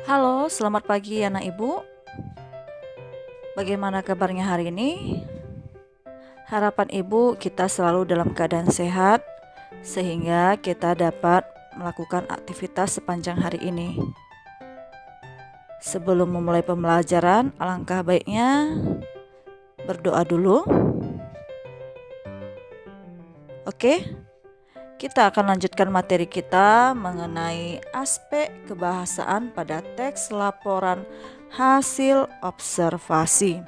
Halo, selamat pagi anak ibu. Bagaimana kabarnya hari ini? Harapan ibu kita selalu dalam keadaan sehat sehingga kita dapat melakukan aktivitas sepanjang hari ini. Sebelum memulai pembelajaran, alangkah baiknya berdoa dulu. Oke, kita akan lanjutkan materi kita mengenai aspek kebahasaan pada teks laporan hasil observasi.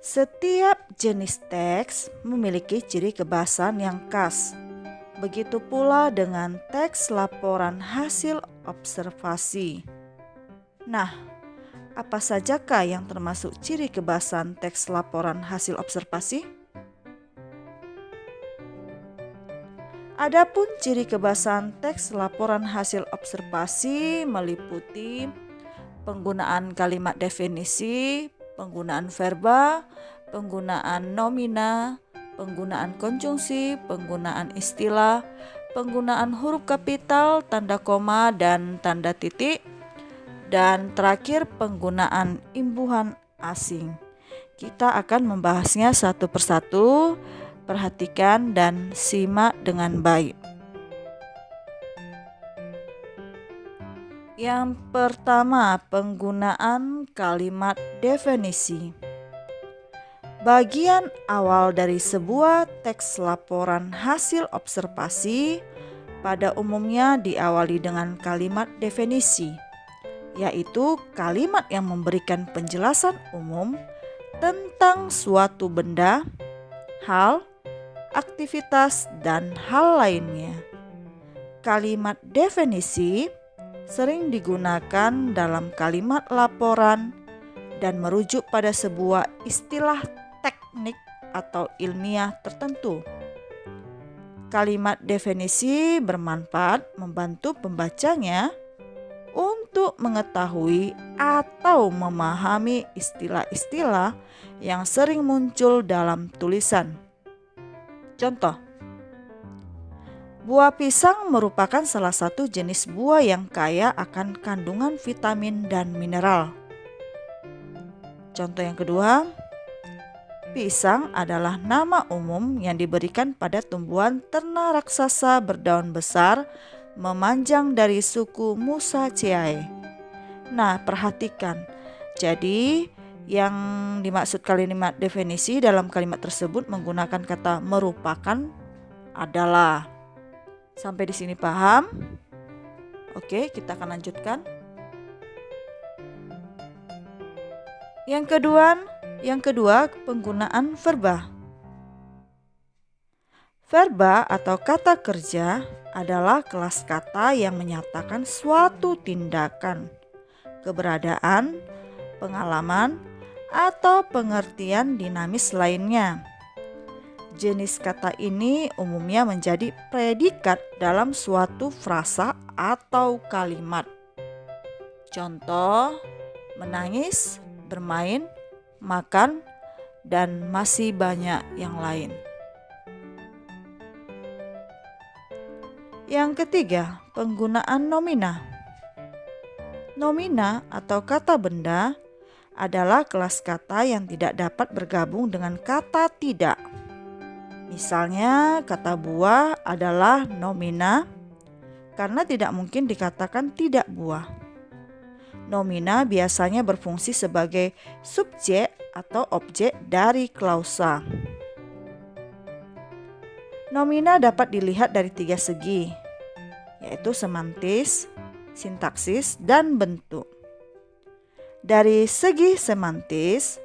Setiap jenis teks memiliki ciri kebahasaan yang khas. Begitu pula dengan teks laporan hasil observasi. Nah, apa sajakah yang termasuk ciri kebahasaan teks laporan hasil observasi? Adapun ciri kebahasaan teks laporan hasil observasi meliputi penggunaan kalimat definisi, penggunaan verba, penggunaan nomina, penggunaan konjungsi, penggunaan istilah, penggunaan huruf kapital, tanda koma, dan tanda titik, dan terakhir penggunaan imbuhan asing. Kita akan membahasnya satu persatu. Perhatikan dan simak dengan baik. Yang pertama, penggunaan kalimat definisi. Bagian awal dari sebuah teks laporan hasil observasi pada umumnya diawali dengan kalimat definisi, yaitu kalimat yang memberikan penjelasan umum tentang suatu benda, hal, aktivitas, dan hal lainnya. Kalimat definisi sering digunakan dalam kalimat laporan dan merujuk pada sebuah istilah teknik atau ilmiah tertentu. Kalimat definisi bermanfaat membantu pembacanya untuk mengetahui atau memahami istilah-istilah yang sering muncul dalam tulisan. Contoh, buah pisang merupakan salah satu jenis buah yang kaya akan kandungan vitamin dan mineral. Contoh yang kedua, pisang adalah nama umum yang diberikan pada tumbuhan terna raksasa berdaun besar memanjang dari suku Musaceae. Nah, perhatikan. Jadi, yang dimaksud kalimat definisi dalam kalimat tersebut menggunakan kata merupakan adalah. Sampai di sini paham? Oke, kita akan lanjutkan. Yang kedua, penggunaan verba. Verba atau kata kerja adalah kelas kata yang menyatakan suatu tindakan, keberadaan, pengalaman, atau pengertian dinamis lainnya. Jenis kata ini umumnya menjadi predikat dalam suatu frasa atau kalimat. Contoh, menangis, bermain, makan, dan masih banyak yang lain. Yang ketiga, penggunaan nomina. Nomina atau kata benda adalah kelas kata yang tidak dapat bergabung dengan kata tidak. Misalnya, kata buah adalah nomina karena tidak mungkin dikatakan tidak buah. Nomina biasanya berfungsi sebagai subjek atau objek dari klausa. Nomina dapat dilihat dari 3 segi, yaitu semantis, sintaksis, dan bentuk. Dari segi semantis,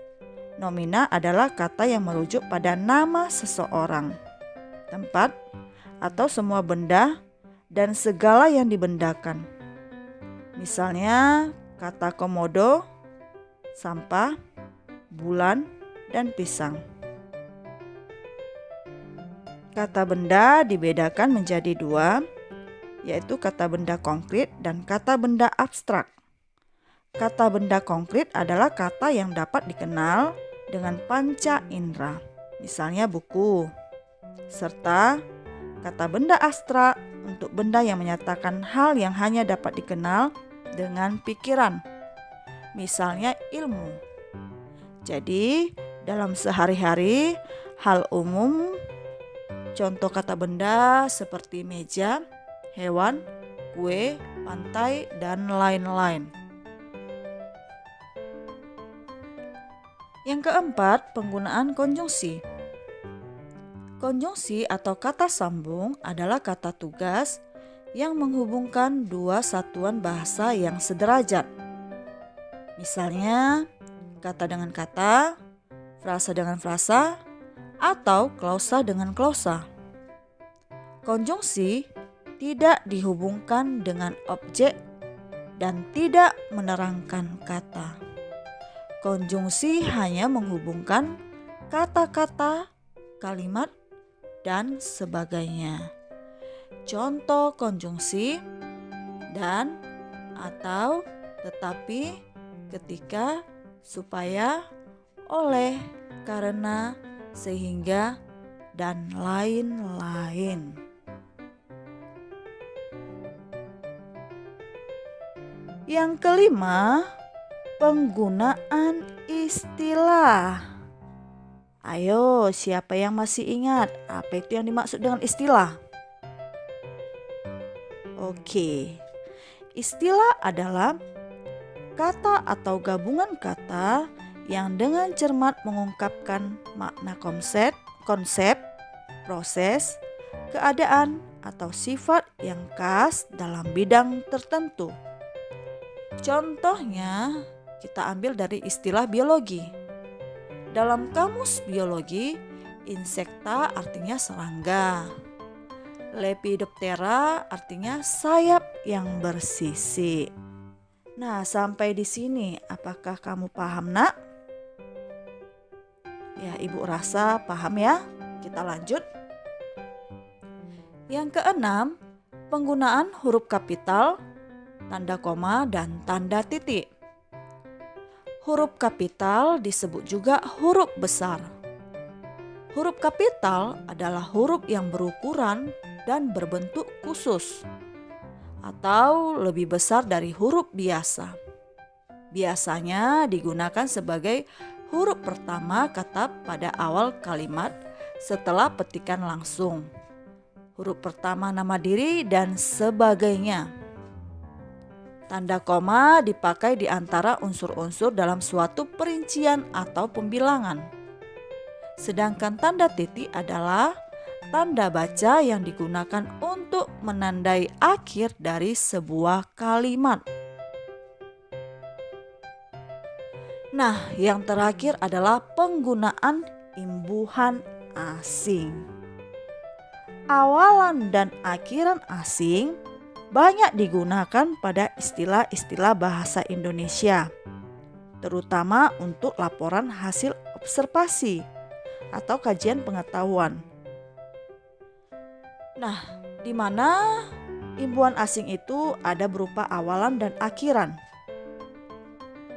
nomina adalah kata yang merujuk pada nama seseorang, tempat, atau semua benda dan segala yang dibendakan. Misalnya, kata komodo, sampah, bulan, dan pisang. Kata benda dibedakan menjadi 2, yaitu kata benda konkret dan kata benda abstrak. Kata benda konkret adalah kata yang dapat dikenal dengan panca indera, misalnya buku, serta kata benda abstrak untuk benda yang menyatakan hal yang hanya dapat dikenal dengan pikiran. Misalnya ilmu. Jadi, dalam sehari-hari, hal umum, contoh kata benda seperti meja, hewan, kue, pantai, dan lain-lain. Yang keempat, penggunaan konjungsi. Konjungsi atau kata sambung adalah kata tugas yang menghubungkan dua satuan bahasa yang sederajat. Misalnya, kata dengan kata, frasa dengan frasa, atau klausa dengan klausa. Konjungsi tidak dihubungkan dengan objek dan tidak menerangkan kata. Konjungsi hanya menghubungkan kata-kata, kalimat, dan sebagainya. Contoh konjungsi: dan, atau, tetapi, ketika, supaya, oleh, karena, sehingga, dan lain-lain. Yang kelima, penggunaan istilah. Ayo, siapa yang masih ingat apa itu yang dimaksud dengan istilah? Oke, istilah adalah kata atau gabungan kata yang dengan cermat mengungkapkan makna konsep, proses, keadaan, atau sifat yang khas dalam bidang tertentu. Contohnya, kita ambil dari istilah biologi. Dalam kamus biologi, insekta artinya serangga. Lepidoptera artinya sayap yang bersisi. Nah, sampai di sini apakah kamu paham, Nak? Ya, Ibu rasa paham ya. Kita lanjut. Yang keenam, penggunaan huruf kapital, tanda koma, dan tanda titik. Huruf kapital disebut juga huruf besar. Huruf kapital adalah huruf yang berukuran dan berbentuk khusus atau lebih besar dari huruf biasa. Biasanya digunakan sebagai huruf pertama kata pada awal kalimat setelah petikan langsung. Huruf pertama nama diri dan sebagainya. Tanda koma dipakai di antara unsur-unsur dalam suatu perincian atau pembilangan. Sedangkan tanda titik adalah tanda baca yang digunakan untuk menandai akhir dari sebuah kalimat. Nah, yang terakhir adalah penggunaan imbuhan asing. Awalan dan akhiran asing banyak digunakan pada istilah-istilah bahasa Indonesia, terutama untuk laporan hasil observasi atau kajian pengetahuan. Nah, di mana imbuhan asing itu ada berupa awalan dan akhiran.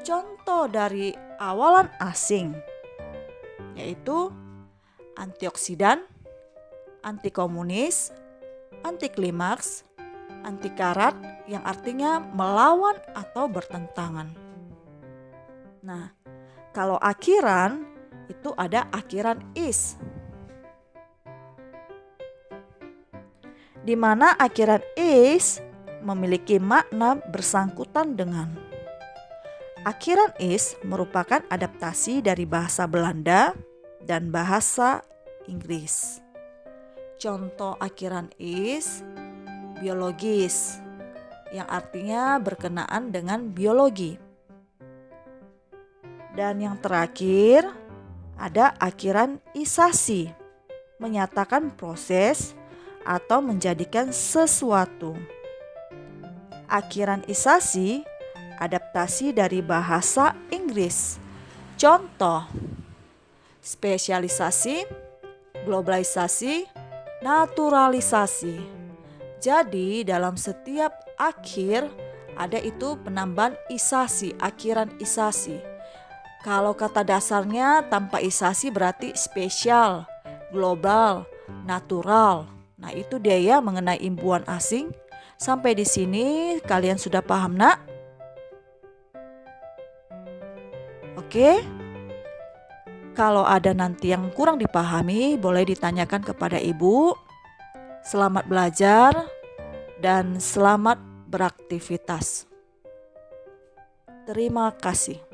Contoh dari awalan asing yaitu antioksidan, antikomunis, antiklimaks, antikarat yang artinya melawan atau bertentangan. Nah, kalau akhiran itu ada akhiran is, di mana akhiran is memiliki makna bersangkutan dengan. Akhiran is merupakan adaptasi dari bahasa Belanda dan bahasa Inggris. Contoh akhiran is biologis, yang artinya berkenaan dengan biologi. Dan yang terakhir ada akhiran isasi, menyatakan proses atau menjadikan sesuatu. Akhiran isasi adaptasi dari bahasa Inggris. Contoh, spesialisasi, globalisasi, naturalisasi. Jadi dalam setiap akhir ada itu penambahan isasi, akhiran isasi. Kalau kata dasarnya tanpa isasi berarti spesial, global, natural. Nah, itu dia ya mengenai imbuhan asing. Sampai di sini kalian sudah paham, Nak? Oke. Kalau ada nanti yang kurang dipahami, boleh ditanyakan kepada Ibu. Selamat belajar dan selamat beraktivitas. Terima kasih.